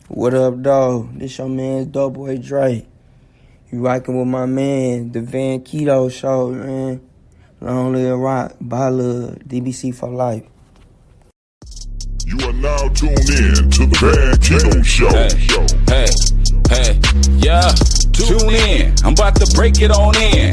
What up, dog? This your man, Doughboy Dre. You rockin' with my man, the Van Keto Show, man. Long live rock, by love, DBC for life. You are now tuned in to the Van Keto Show. Hey, yeah. Tune in, I'm about to break it on in.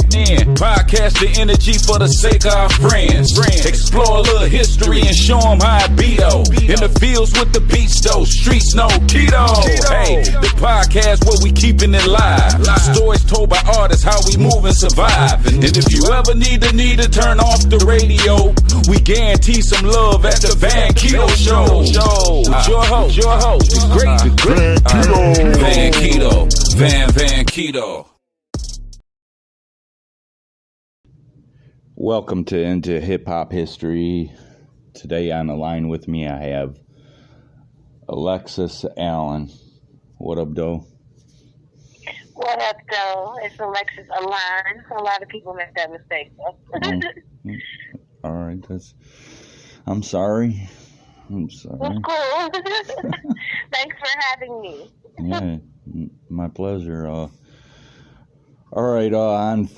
Podcast the energy for the sake of our friends. Explore a little history and show them how it be though. In the fields with the beats though, streets no keto. Hey, the podcast where we keeping it live. Stories told by artists, how we move and survive. And if you ever need to turn off the radio, we guarantee some love at the Van Keto Show. With your host, the great Van Keto. Van Keto. Welcome to Into Hip Hop History. Today on the line with me I have Alexis Allon. What up, Doe? What up, Doe? It's Alexis Allon. A lot of people make that mistake, though. All right, I'm sorry. That's cool. Thanks for having me. Yeah, my pleasure. All right, on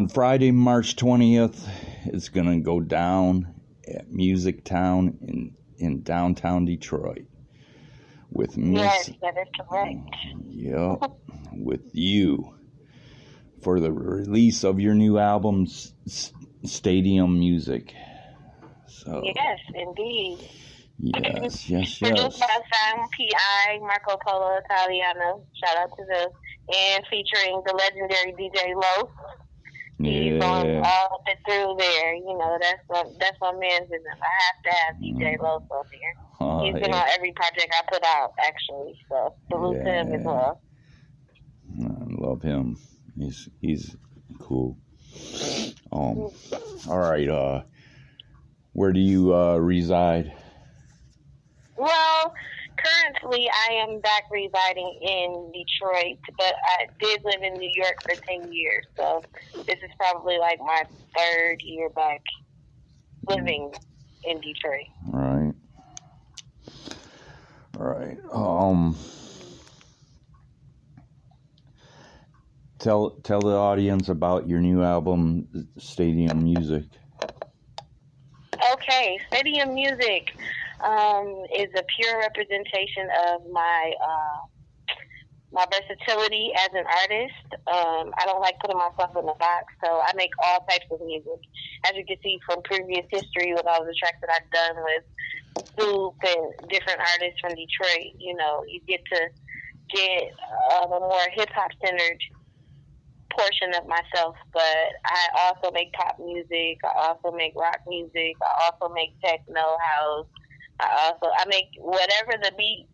Friday, March 20th, it's going to go down at MusicTown in downtown Detroit with Miss... Yes, that is correct. Yep, with you for the release of your new album, Stadium Music. So, yes, indeed. Yes. Produced by sOUndbYMPi, MarcoPolo Italiano. Shout out to them. And featuring the legendary DJ Loaf. He's on all the through there. You know, that's my man's business. I have to have DJ Loaf up here. He's been on every project I put out, actually. So salute to him as well. I love him. He's cool. All right. Where do you reside? Well, currently I am back residing in Detroit, but I did live in New York for 10 years, so this is probably like my third year back living in Detroit. All right. Tell the audience about your new album, Stadium Music. Okay, Stadium Music is a pure representation of my versatility as an artist. I don't like putting myself in a box, so I make all types of music. As you can see from previous history with all the tracks that I've done with Scoop and different artists from Detroit, you know, you get to get a more hip-hop centered portion of myself, but I also make pop music, I also make rock music, I also make techno, house, I make whatever the beat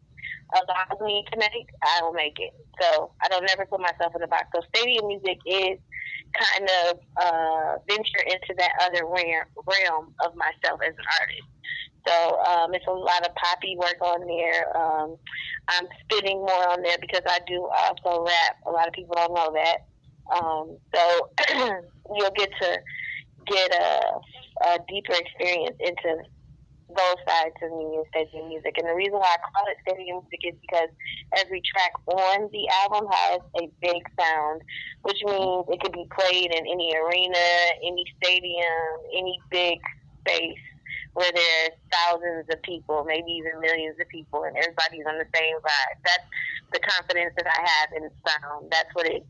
allows me to make, I will make it. So I don't never put myself in a box. So Stadium Music is kind of venture into that other realm of myself as an artist. So it's a lot of poppy work on there. I'm spitting more on there because I do also rap. A lot of people don't know that. So you'll get a deeper experience into both sides of me in Stadium Music. And the reason why I call it Stadium Music is because every track on the album has a big sound, which means it could be played in any arena, any stadium, any big space where there's thousands of people, maybe even millions of people, and everybody's on the same vibe. That's the confidence that I have in sound. That's what it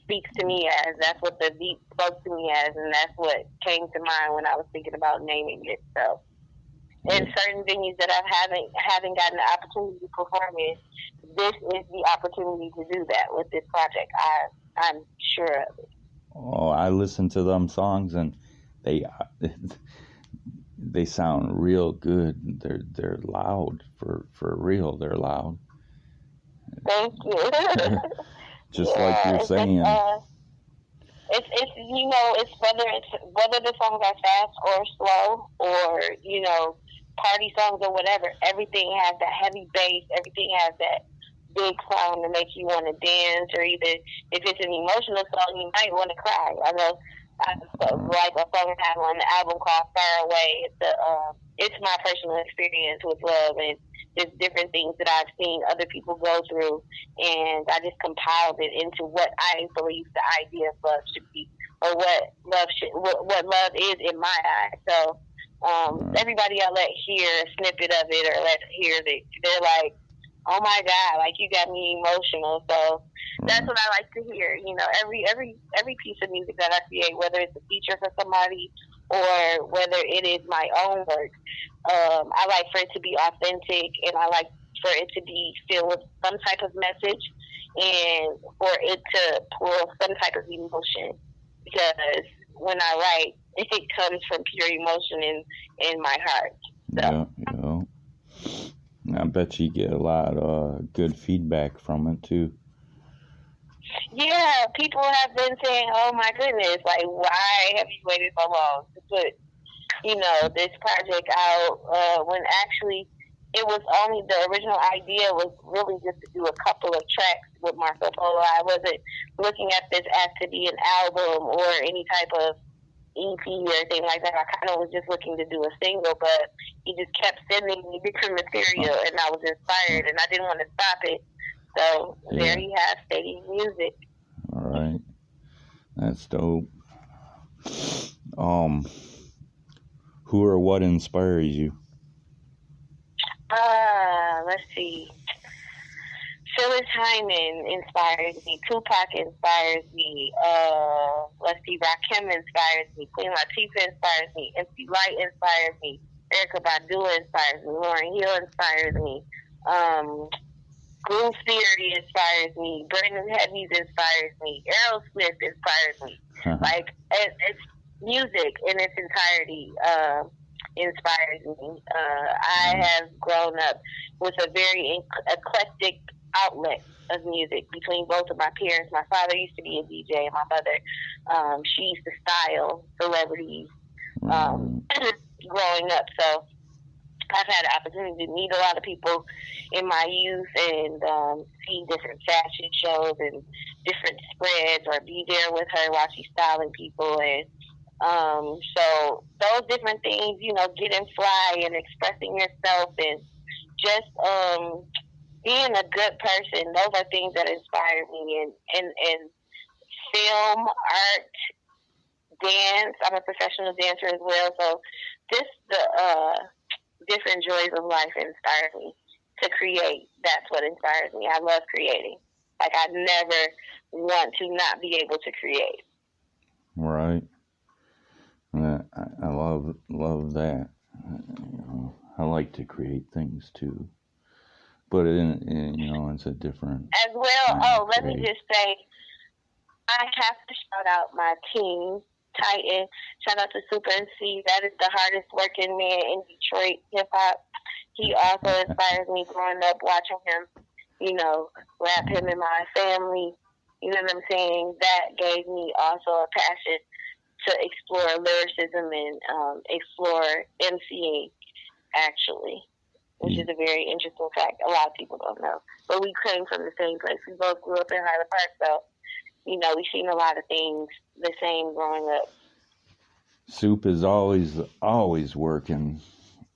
speaks to me as. That's what the beat spoke to me as, and that's what came to mind when I was thinking about naming it. So, in certain venues that I haven't gotten the opportunity to perform in, this is the opportunity to do that with this project. I'm sure of it. Oh, I listen to them songs and they sound real good. They're loud for real. They're loud. Thank you. Just like you're saying. It's you know, it's whether the songs are fast or slow or, you know, party songs or whatever, everything has that heavy bass, everything has that big sound to make you want to dance, or either if it's an emotional song, you might want to cry. I know I like a song I have on the album called Far Away. It's my personal experience with love, and just different things that I've seen other people go through, and I just compiled it into what I believe the idea of love should be, or what love is in my eyes. So everybody I let hear a snippet of it, or let hear that, they're like, oh my God, like, you got me emotional. So that's what I like to hear. You know, every piece of music that I create, whether it's a feature for somebody or whether it is my own work, I like for it to be authentic, and I like for it to be filled with some type of message, and for it to pull some type of emotion. Because when I write, it comes from pure emotion in my heart. So. Yeah. I bet you get a lot of good feedback from it too. Yeah, people have been saying, "Oh my goodness, like, why have you waited so long to put, this project out?" When actually, it was only, the original idea was really just to do a couple of tracks with MarcoPolo. I wasn't looking at this as to be an album or any type of EP or anything like that. I kind of was just looking to do a single, but he just kept sending me different material, and I was inspired, and I didn't want to stop it. So there you have Steady Music. All right, that's dope. Who or what inspires you? Let's see. Phyllis Hyman inspires me. Tupac inspires me. Let's see. Rakim inspires me. Queen Latifah inspires me. MC Light inspires me. Erykah Badu inspires me. Lauryn Hill inspires me. Groove Theory inspires me. Brandon Heavies inspires me. Aerosmith inspires me. Like, it's music in its entirety inspires me. I have grown up with a very eclectic outlet of music between both of my parents. My father used to be a DJ, and my mother, she used to style celebrities growing up. So I've had the opportunity to meet a lot of people in my youth, and see different fashion shows and different spreads, or be there with her while she's styling people. And so those different things, getting fly and expressing yourself, and just being a good person, those are things that inspire me. And film, art, dance, I'm a professional dancer as well. So just the different joys of life inspire me to create. That's what inspires me. I love creating. Like, I never want to not be able to create. Right. I love that. I like to create things too, but it's a different. As well. Let me just say, I have to shout out my team, Titan. Shout out to Super MC. That is the hardest working man in Detroit hip hop. He also inspires me growing up, watching him, rap, him and my family. You know what I'm saying? That gave me also a passion to explore lyricism and explore MCing, actually, which is a very interesting fact. A lot of people don't know. But we came from the same place. We both grew up in Highland Park, so, we've seen a lot of things the same growing up. Soup is always working.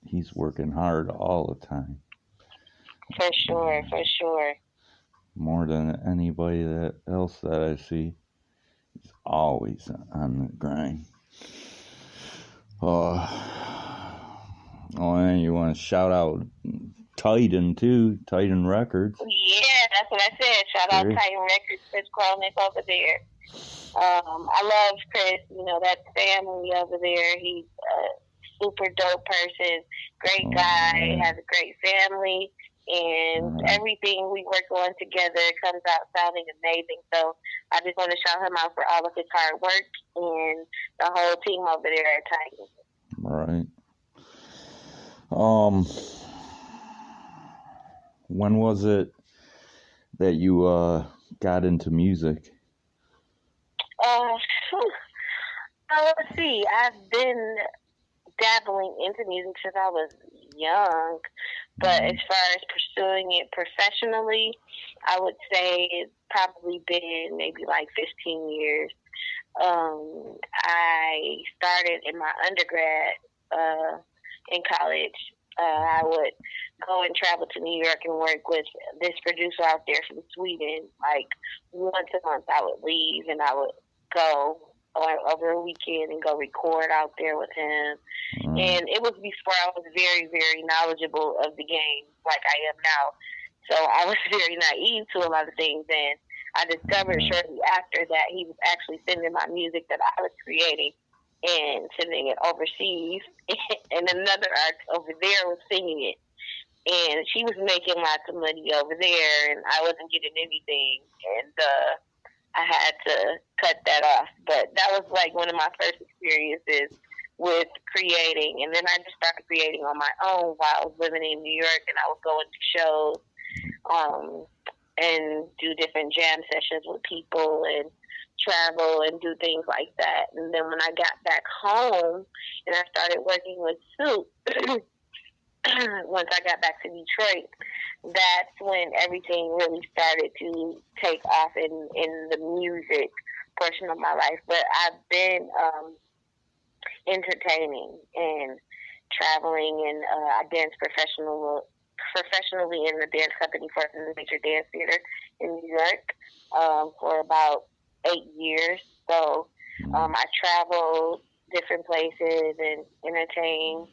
He's working hard all the time. For sure. More than anybody else that I see. He's always on the grind. And you want to shout out Titan too, Titan Records. Yeah, that's what I said. Shout out Titan Records, Chris Cronin over there. I love Chris, that family over there. He's a super dope person, great guy, has a great family, and everything we work on together comes out sounding amazing. So I just want to shout him out for all of his hard work, and the whole team over there at Titan. Right. When was it that you got into music? Let's see. I've been dabbling into music since I was young, but as far as pursuing it professionally, I would say it's probably been maybe like 15 years. I started in my undergrad in college. I would go and travel to New York and work with this producer out there from Sweden. Like, once a month I would leave and I would go over a weekend and go record out there with him. And it was before I was very, very knowledgeable of the game like I am now. So I was very naive to a lot of things. And I discovered shortly after that he was actually sending my music that I was creating and sending it overseas. And another artist over there was singing it. And she was making lots of money over there, and I wasn't getting anything. And I had to cut that off. But that was like one of my first experiences with creating. And then I just started creating on my own while I was living in New York, and I would go into shows and do different jam sessions with people and travel and do things like that. And then when I got back home and I started working with Soup, once I got back to Detroit, that's when everything really started to take off in the music portion of my life. But I've been entertaining and traveling, and I dance professionally in the dance company for the Major Dance Theater in New York for about 8 years. So I traveled different places and entertained,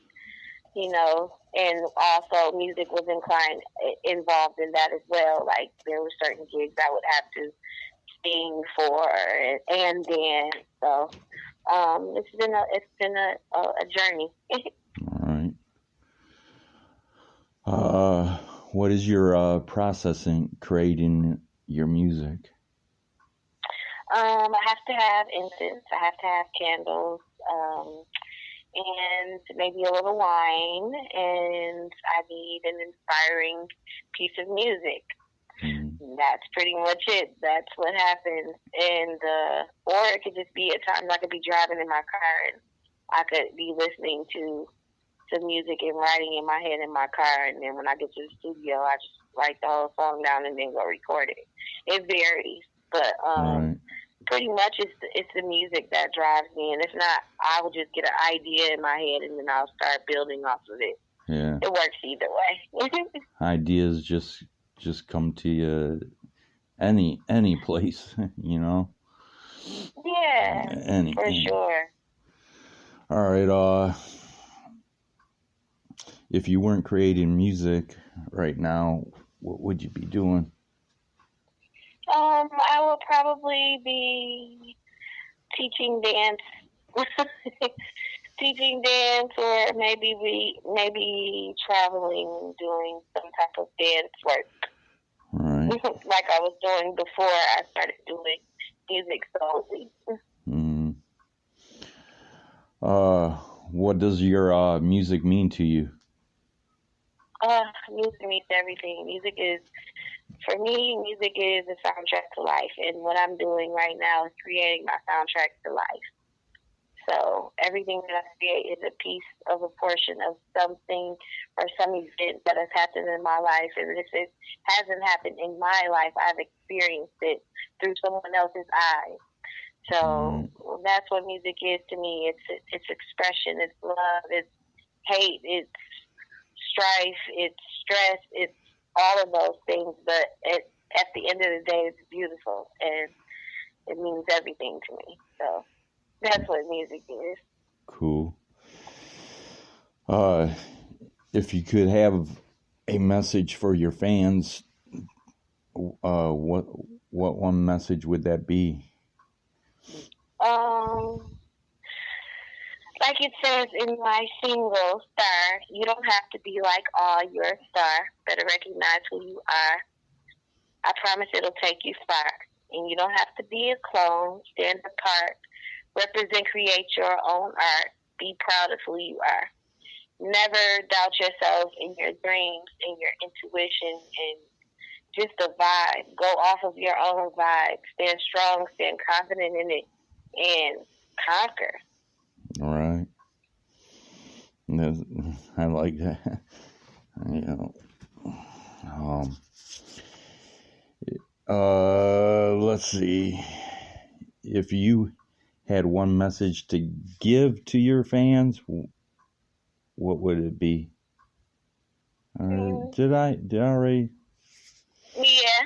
you know, and also music was involved in that as well. Like, there were certain gigs I would have to sing for and dance. So it's been a journey. All right. What is your process in creating your music? I have to have incense. I have to have candles. And maybe a little wine, and I need an inspiring piece of music. That's pretty much it. That's what happens. And or it could just be at times I could be driving in my car and I could be listening to music and writing in my head in my car, and then when I get to the studio, I just write the whole song down and then go record it. It varies, but pretty much it's the music that drives me, and if not, I will just get an idea in my head and then I'll start building off of it. Yeah, it works either way. Ideas just come to you any place, you know. Yeah, for sure. All right. If you weren't creating music right now, what would you be doing? I will probably be teaching dance, or maybe traveling, doing some type of dance work. Right. Like I was doing before I started doing music solely. What does your music mean to you? Music means everything. For me, music is a soundtrack to life, and what I'm doing right now is creating my soundtrack to life. So everything that I create is a piece of a portion of something or some event that has happened in my life, and if it hasn't happened in my life, I've experienced it through someone else's eyes. So that's what music is to me. It's expression, it's love, it's hate, it's strife, it's stress, it's all of those things, but at the end of the day, it's beautiful, and it means everything to me. So that's what music is. Cool. If you could have a message for your fans, what one message would that be? Like it says in my single, Star, you don't have to be like all, you're a star. Better recognize who you are. I promise it'll take you far. And you don't have to be a clone. Stand apart. Represent, create your own art. Be proud of who you are. Never doubt yourself in your dreams, in your intuition, and just the vibe. Go off of your own vibe. Stand strong, stand confident in it, and conquer. All right. I like that. You know, let's see. If you had one message to give to your fans, what would it be? Never Did I already? Yeah.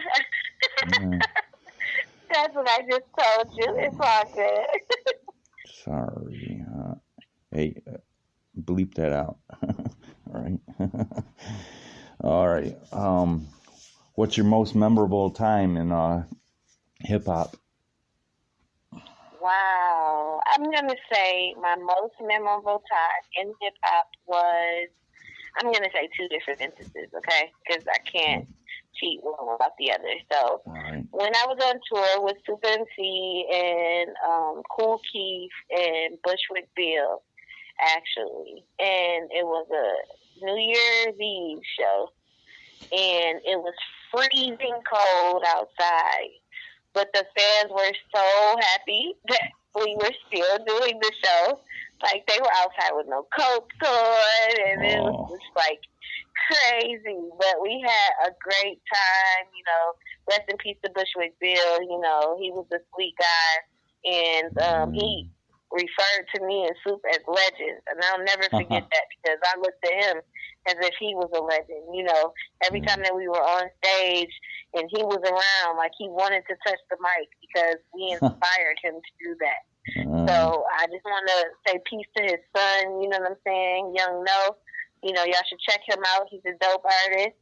That's what I just told you. It's all good. Sorry. Hey, bleep that out. All right. All right. What's your most memorable time in hip hop? Wow. I'm going to say my most memorable time in hip hop was, I'm going to say two different instances, okay? Because I can't cheat one without the other. So when I was on tour with sOUndbYMPi and Kool Keith and Bushwick Bill, actually, and it was a New Year's Eve show, and it was freezing cold outside, but the fans were so happy that we were still doing the show. Like, they were outside with no coats on, and it was just like crazy. But we had a great time, you know. Rest in peace to Bushwick Bill, you know. He was a sweet guy, and he referred to me and Soup as legends, and I'll never forget that, because I looked at him as if he was a legend, you know. Every time that we were on stage and he was around, like, he wanted to touch the mic because we inspired him to do that. So I just want to say peace to his son, you know what I'm saying, Young No. You know, y'all should check him out. He's a dope artist,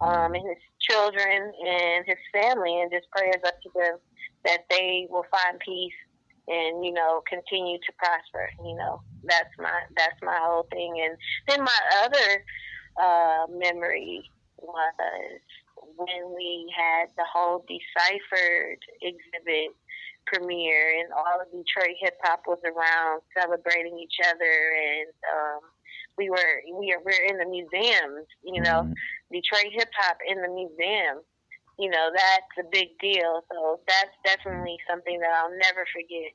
and his children and his family, and just prayers up to them that they will find peace and, you know, continue to prosper. You know, that's my whole thing. And then my other memory was when we had the whole Deciphered exhibit premiere, and all of Detroit hip hop was around celebrating each other, and we're in the museums, you know, Detroit hip hop in the museum. You know, that's a big deal. So that's definitely something that I'll never forget.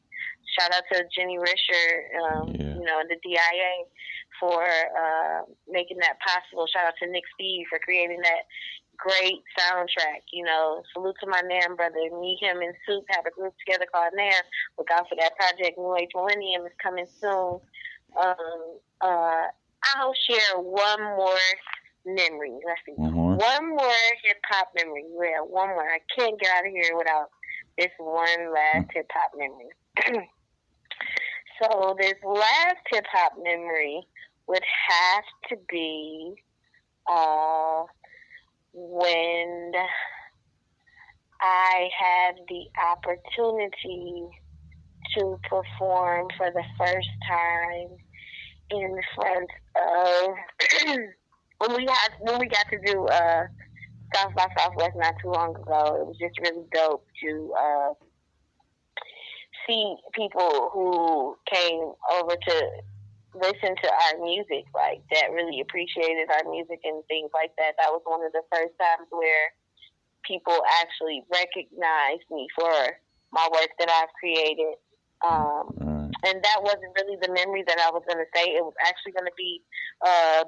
Shout out to Jenny Risher, you know, and the DIA for making that possible. Shout out to Nick Steve for creating that great soundtrack. You know, salute to my Nam brother. Me, him, and Soup have a group together called Nam. Look out for that project. New Age Millennium is coming soon. I'll share one more memory. Let's see. One more hip hop memory. Yeah, one more. I can't get out of here without this one last hip hop memory. So this last hip hop memory would have to be when I had the opportunity to perform for the first time in front of when we got to do South by Southwest not too long ago. It was just really dope to see people who came over to listen to our music, like, that really appreciated our music and things like that. That was one of the first times where people actually recognized me for my work that I've created. And that wasn't really the memory that I was going to say. It was actually going to be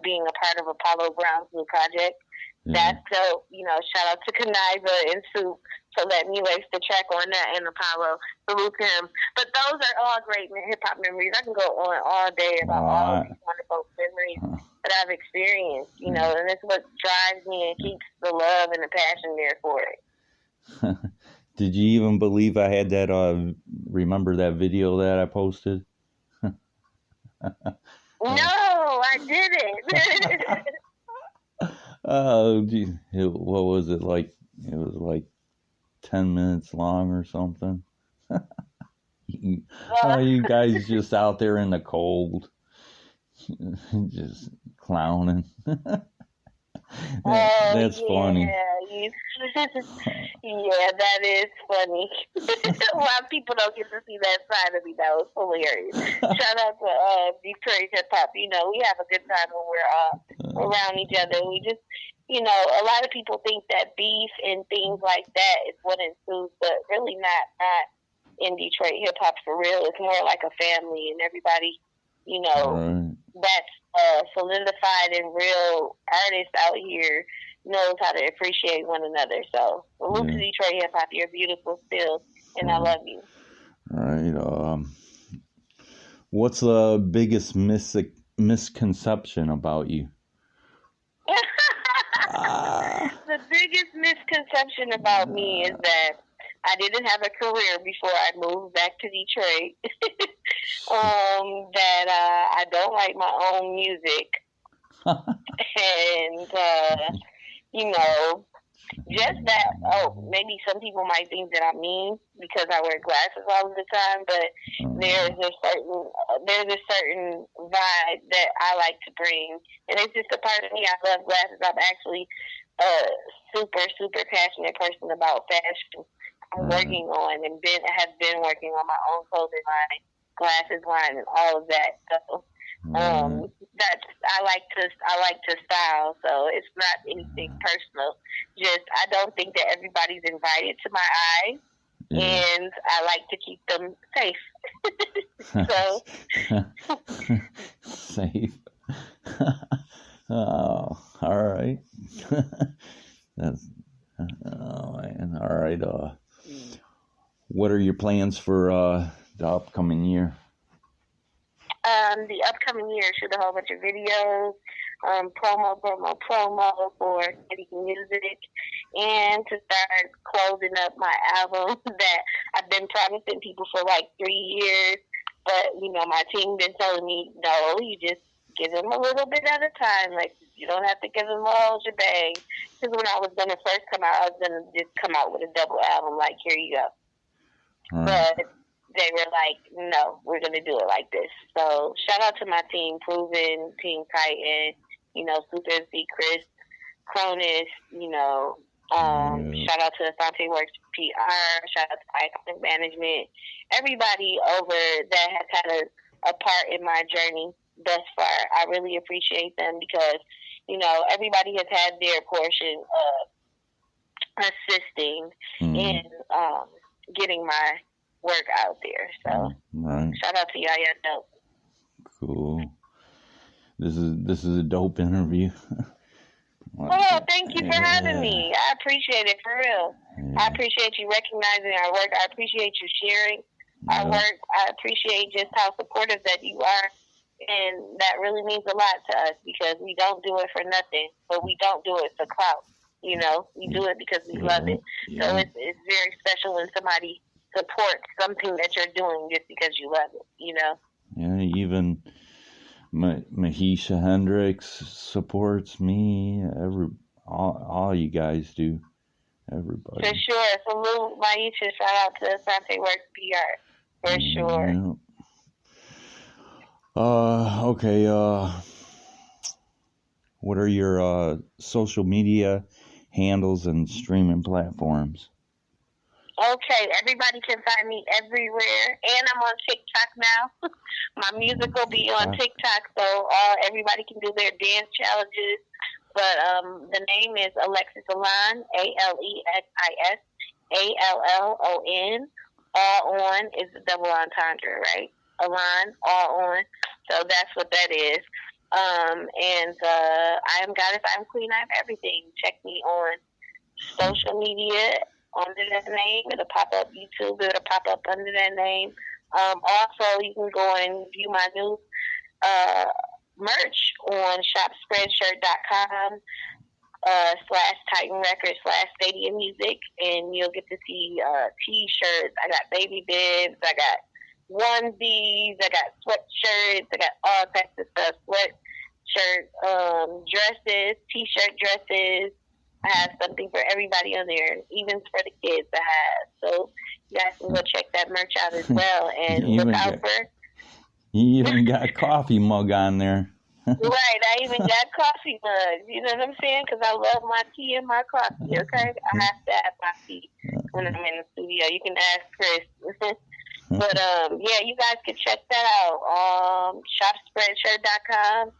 being a part of Apollo Brown's new project. That's dope. You know, shout out to Kaniva and Soup for letting me lace the track on that, and Apollo. Salute to him. But those are all great hip-hop memories. I can go on all day about all these wonderful memories that I've experienced, you know, and it's what drives me and keeps the love and the passion there for it. Did you even believe I had that, remember that video that I posted? No, I didn't. Oh, gee. What was it, like? It was like 10 minutes long or something. You guys just out there in the cold, just clowning. That's funny. Yeah, that is funny. A lot of people don't get to see that side of me. That was hilarious. Shout out to Detroit hip hop. You know, we have a good time when we're around each other. We just, you know, a lot of people think that beef and things like that is what ensues, but really not in Detroit hip hop for real. It's more like a family, and everybody, you know, that's solidified and real artists out here knows how to appreciate one another. So, salute to Detroit hip hop. You're beautiful still, and I love you. All right. What's the biggest misconception about you? The biggest misconception about me is that I didn't have a career before I moved back to Detroit. That I don't like my own music. And, just that, maybe some people might think that I'm mean because I wear glasses all the time, but there's a certain vibe that I like to bring. And it's just a part of me. I love glasses. I'm actually a super, super passionate person about fashion. I'm working on and have been working on my own clothing line, glasses line, and all of that. So I like to style. So it's not anything personal. Just I don't think that everybody's invited to my eyes, and I like to keep them safe. So safe. Oh, all right. That's man. All right. What are your plans for the upcoming year? The upcoming year, shoot a whole bunch of videos, promo for City Music, and to start closing up my album that I've been promising people for like 3 years. But, my team been telling me, no, you just give them a little bit at a time. Like, you don't have to give them all shebang. Because when I was going to first come out, I was going to just come out with a double album, like, here you go. Right. But they were like, no, we're going to do it like this. So shout out to my team, Proven, Team Titan, Super MC Chris, Cronus, shout out to Asante Works PR, shout out to Iconic Management, everybody over that has had a part in my journey thus far. I really appreciate them because, everybody has had their portion of assisting in getting my work out there. So shout out to Yaya Dope. Cool. This is a dope interview. Oh, thank you for having me. I appreciate it, for real. I appreciate you recognizing our work. I appreciate you sharing our work. I appreciate just how supportive that you are. And that really means a lot to us because we don't do it for nothing, but we don't do it for clout. We do it because we love it. So it's very special when somebody supports something that you're doing just because you love it, Yeah, even Mahisha Hendricks supports me. All you guys do. Everybody. For sure. Salute Mahisha. Shout out to Asante Works PR. For sure. Yeah. Okay. What are your social media handles and streaming platforms? Okay, everybody can find me everywhere, and I'm on TikTok now. My music will be on TikTok, so everybody can do their dance challenges. But the name is Alexis Allon, Alexis Allon. All on is a double entendre, right? Allon, all on. So that's what that is. And I am Goddess, I'm Queen, I have everything. Check me on social media under that name. It'll pop up YouTube. It'll pop up under that name. Also, you can go and view my new merch on shopspreadshirt.com /Titan Records /Stadium Music, and you'll get to see T-shirts. I got baby bibs. I got onesies. I got sweatshirts. I got all types of stuff. Sweatshirt dresses, T-shirt dresses. I have something for everybody on there, even for the kids I have. So you guys can go check that merch out as well. And look out for... You even got a coffee mug on there. Right, I even got coffee mugs. You know what I'm saying? Because I love my tea and my coffee, okay? I have to have my tea when I'm in the studio. You can ask Chris. But, yeah, you guys can check that out. Shopspreadshirt.com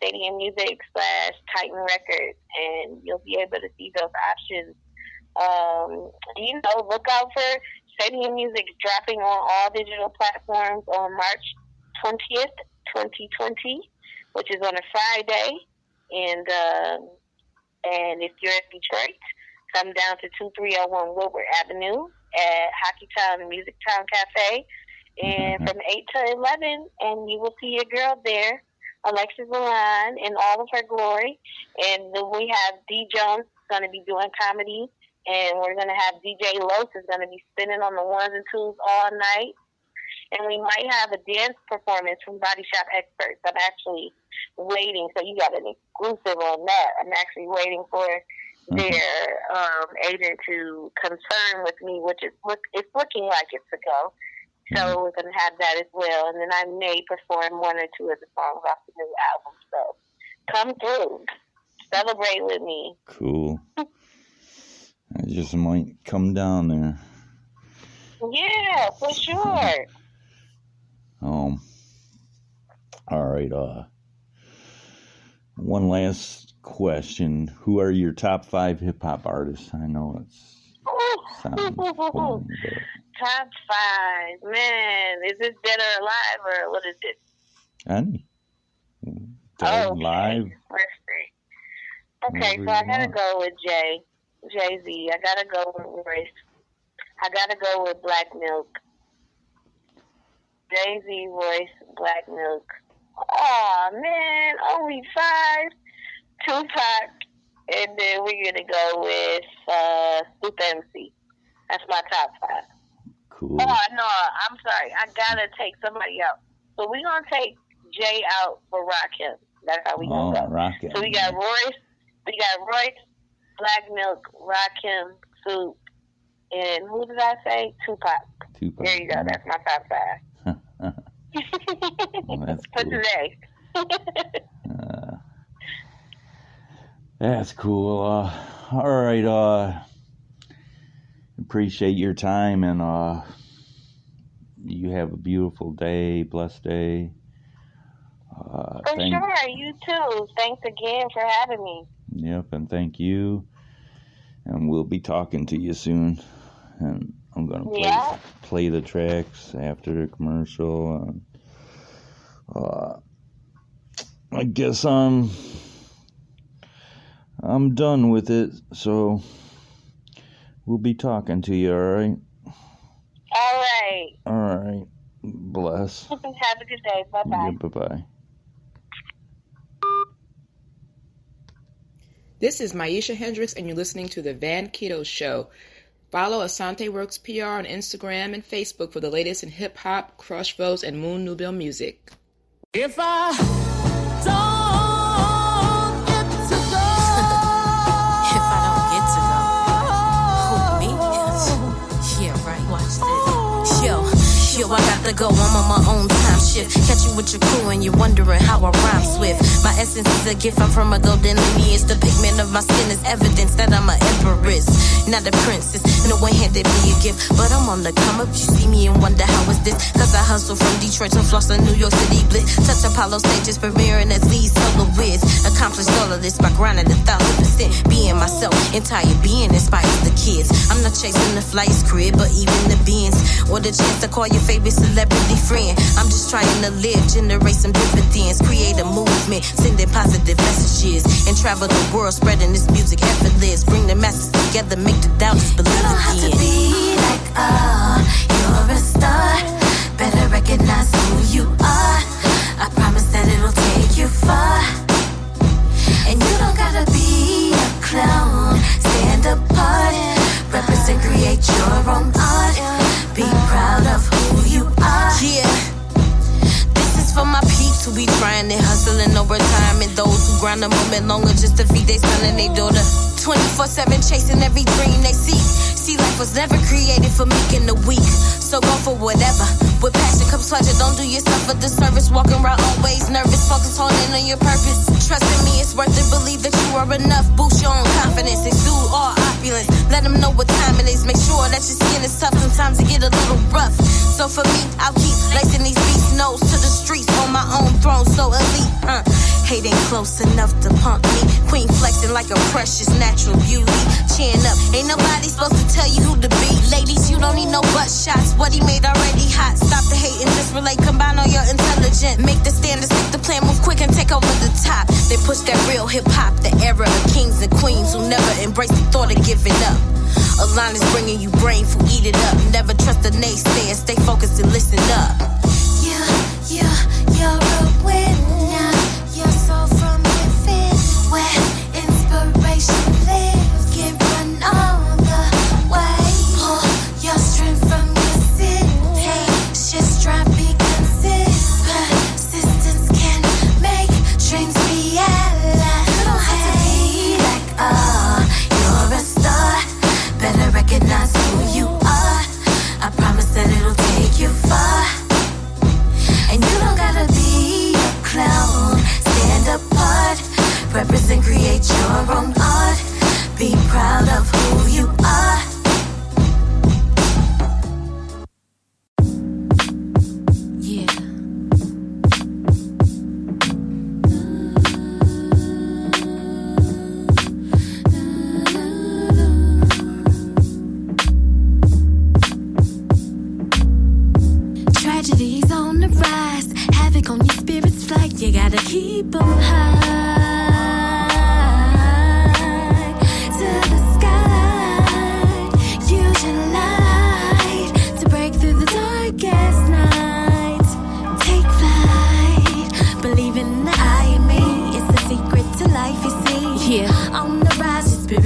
/Stadium Music /Titan Records, and you'll be able to see those options. Look out for Stadium Music dropping on all digital platforms on March 20th, 2020, which is on a Friday. And if you're in Detroit, come down to 2301 Wilbur Avenue at Hockeytown and MusicTown Cafe, and from 8 to 11, and you will see your girl there Alexis Allon in all of her glory. And then we have D. Jones going to be doing comedy. And we're going to have DJ Los is going to be spinning on the ones and twos all night. And we might have a dance performance from Body Shop Experts. I'm actually waiting. So you got an exclusive on that. I'm actually waiting for their agent to confirm with me, which is it's looking like it's a go. So we're going to have that as well. And then I may perform one or two of the songs off the new album. So come through. Celebrate with me. Cool. I just might come down there. Yeah, for sure. All right. One last question. Who are your top 5 hip hop artists? I know it's sounds corny, but... Top 5, man. Is this Dead or Alive or what is it? Any. Dead, live. Let's see. Okay, so I gotta go with Jay-Z. I gotta go with Royce. I gotta go with Black Milk. Jay-Z, Royce, Black Milk. Oh man, only 5. Tupac, and then we're gonna go with sOUndbYMPi. That's my top 5. Cool. Oh no, I'm sorry. I gotta take somebody out. So we're gonna take Jay out for Rakim. That's how we gonna go. Rakim. So we got Royce, Black Milk, Rakim, Soup, and who did I say? Tupac. There you go. That's my top 5. Well, that's for cool. today. That's cool. All right. Appreciate your time, and you have a beautiful day, blessed day. For sure, you too. Thanks again for having me. Yep, and thank you. And we'll be talking to you soon. And I'm gonna play the tracks after the commercial. I guess I'm done with it. So we'll be talking to you. All right. All right. All right. Bless. Have a good day. Bye bye. Yeah, bye bye. This is Maisha Hendricks, and you're listening to The Van Keto Show. Follow Asante Works PR on Instagram and Facebook for the latest in hip-hop, crossroads, and moon nubile music. If I don't get to go, if I don't get to go, who me? Yeah, right. Watch this. Yo, I got to go. I'm on my own time shift. Catch you with your crew and you're wondering how I rhyme swift. My essence is a gift. I'm from a golden lineage. The pigment of my skin is evidence that I'm an empress, not a princess. In a way, handed me a gift, but I'm on the come up. You see me and wonder how is this? Cause I hustle from Detroit to Floss and New York City Blitz. Touch Apollo stages, premiering as lead solo whiz. Accomplished all of this by grinding 1,000%. Being myself, entire being inspires the kids. I'm not chasing the flyest crib, but even the beans or the chance to call your favorite celebrity friend. I'm just trying to live, generate some dividends, create a movement, sending positive messages, and travel the world spreading this music effortless. Bring the masses together, make the doubters believe again. You don't have to be like, you're a star. Better recognize who you are. I promise that it'll take you far. And you don't gotta be a clown. Stand apart, represent, create your own art. Be proud of who you are. Yeah. This is for my peeps who be trying and hustling overtime, and those who grind a moment longer just to feed their son and their daughter. 24/7 chasing every dream they see. See, life was never created for meek and the weak. So go for whatever. With passion comes pleasure. Don't do yourself a disservice. Walking around always nervous. Focus on in on your purpose. Trust in me, it's worth it. Believe that you are enough. Boost your own confidence. Exude all opulence. Let them know what time it is. Make sure that your skin is tough. Sometimes it get a little rough. So for me, I'll keep lacing these beats. Nose to the streets on my own throne. So elite. Hate ain't close enough to punk me. Queen flexing like a precious natural beauty. Chin up. Ain't nobody supposed to tell you who to be. Ladies, you don't need no butt shots. What he made already hot. Stop the hate and just relate. Combine all your intelligence. Make the standard, stick the plan, move quick and take over the top. They push that real hip hop, the era of kings and queens who never embrace the thought of giving up. A line is bringing you brain food, eat it up. Never trust the naysayer, stay focused and listen up. You're a winner.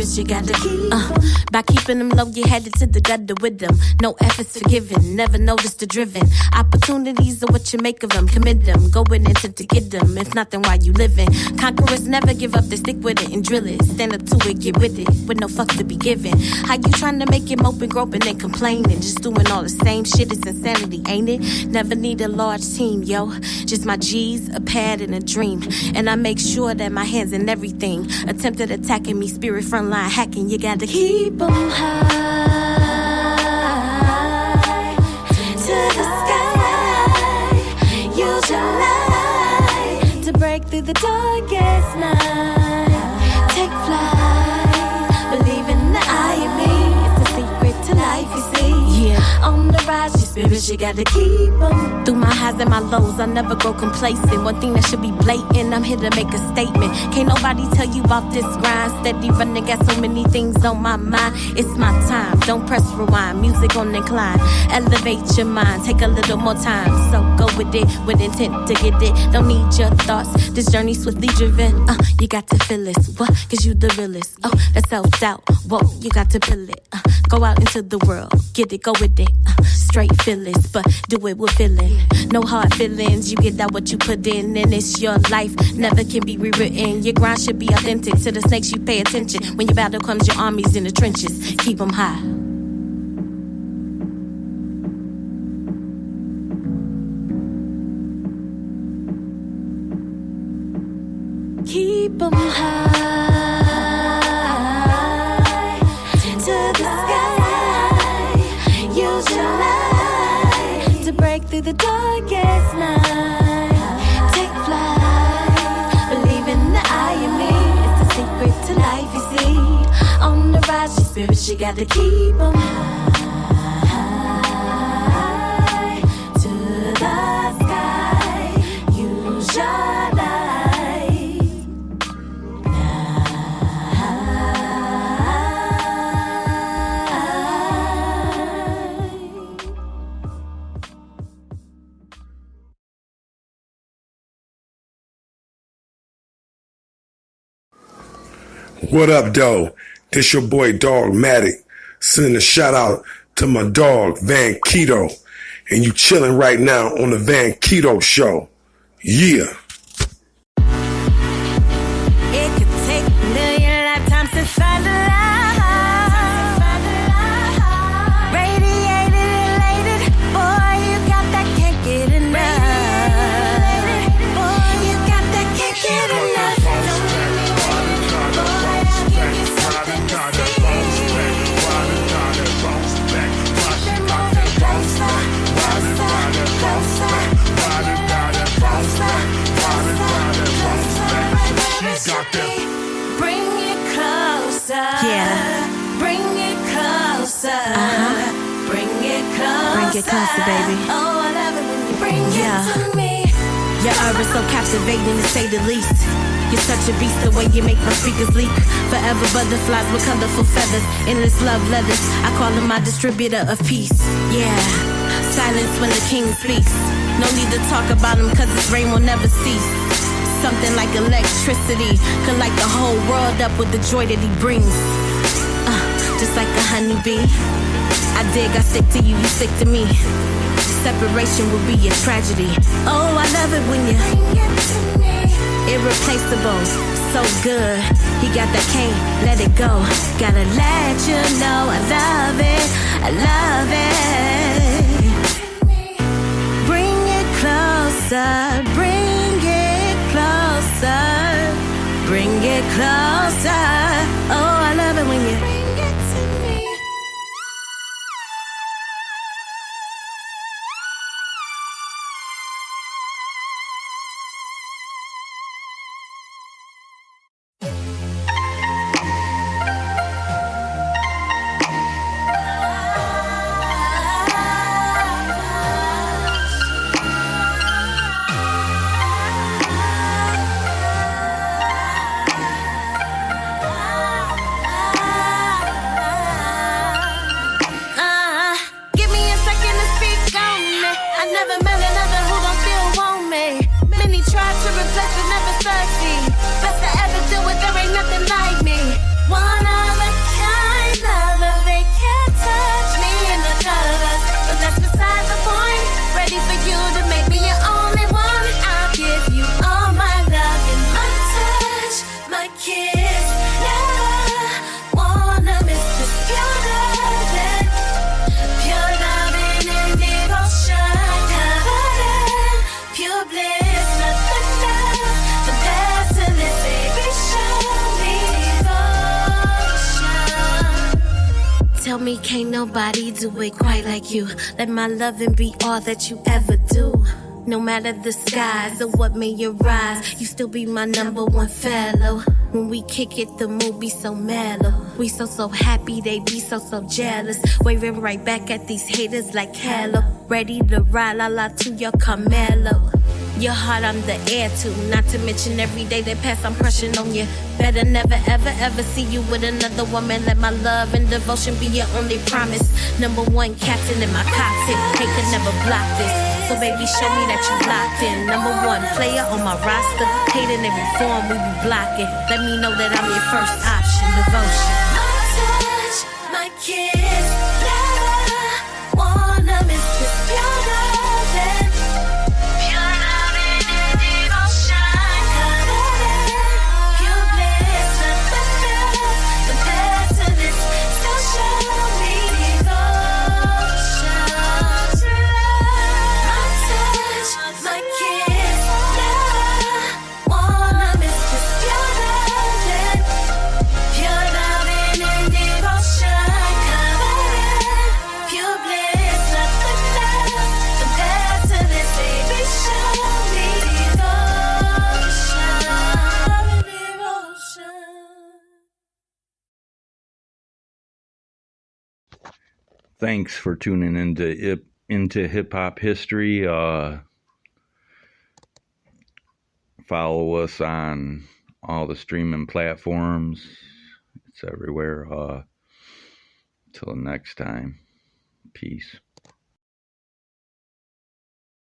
spirits you gotta keep. By keeping them low, you headed to the gutter with them. No efforts forgiven, never noticed the driven. Opportunities are what you make of them, commit them. Go in and to get them, if nothing while you living. Conquerors never give up, they stick with it and drill it. Stand up to it, get with it, with no fucks to be given. How you trying to make it moping, groping and complaining? Just doing all the same shit, it's insanity, ain't it? Never need a large team, yo. Just my G's, a pad and a dream. And I make sure that my hands in everything. Attempted attacking me, spirit frontline hacking. You gotta keep them high to the sky. Use your light to break through the darkest night. Take flight, believe in the eye of me. It's the secret to life, you see. Yeah, on the rise, your spirits, you gotta keep them. Through my highs and my lows, I never grow complacent. One thing that should be blatant, I'm here to make a statement. Can't nobody tell you about this grind. Steady running, got so many things on my mind. It's my time, don't press rewind. Music on incline, elevate your mind. Take a little more time, so go with it, with intent to get it. Don't need your thoughts, this journey swiftly driven. You got to feel this, what? Cause you the realest. That self-doubt, whoa, you got to feel it. Go out into the world, get it, go with it. Straight feelings, but do it with feeling. No hard feelings, you get out what you put in. And it's your life, never can be rewritten. Your grind should be authentic. To the snakes you pay attention. When your battle comes, your armies in the trenches. Keep them high. Keep them high to the sky. Use your light to break through the darkest night. Take flight, believe in the eye of me. It's the secret to life, you see. On the rise, your spirits, you gotta keep them high to the sky. Use your light. What up, though? This your boy Dogmatic. Sending a shout out to my dog Van Keto. And you chilling right now on the Van Keto Show. Yeah. It could take a million lifetimes to find a love. Radiated, elated, boy, you got that, can't get enough. Boy, you got that, can't get enough. Bring it closer. Yeah. Bring it closer. Bring it closer. Bring it closer, baby. Oh, I love it when you bring it to me. Your aura so captivating to say the least. You're such a beast, the way you make my speakers leak. Forever butterflies with colorful feathers. Endless love letters, I call him my distributor of peace. Yeah, silence when the king speaks. No need to talk about him cause his reign will never cease. Something like electricity could light the whole world up with the joy that he brings. Just like a honeybee, I dig, I stick to you, you stick to me. Separation will be a tragedy. Oh, I love it when you irreplaceable, so good. He got that, can't let it go. Gotta let you know I love it, I love it. Bring it closer, bring it closer, bring it closer. Oh, I love it when you bring it to me. tell me can't nobody do it quite like you. Let my loving be all that you ever do. No matter the skies or what may arise, you still be my number one fellow. When we kick it, the mood be so mellow. We so happy, they be so jealous. Waving right back at these haters like hello. Ready to ride la la to your Carmelo. Your heart I'm the heir to, not to mention every day that pass I'm crushing on you. Better never ever see you with another woman. Let my love and devotion be your only promise. Number one captain in my cockpit, hate could never block this. So baby show me that you locked in. Number one player on my roster, hate in every form we be blocking. Let me know that I'm your first option, devotion. My touch, my kiss, never wanna miss this pure loving. Thanks for tuning into hip hop history. Follow us on all the streaming platforms. It's everywhere. Till next time, peace.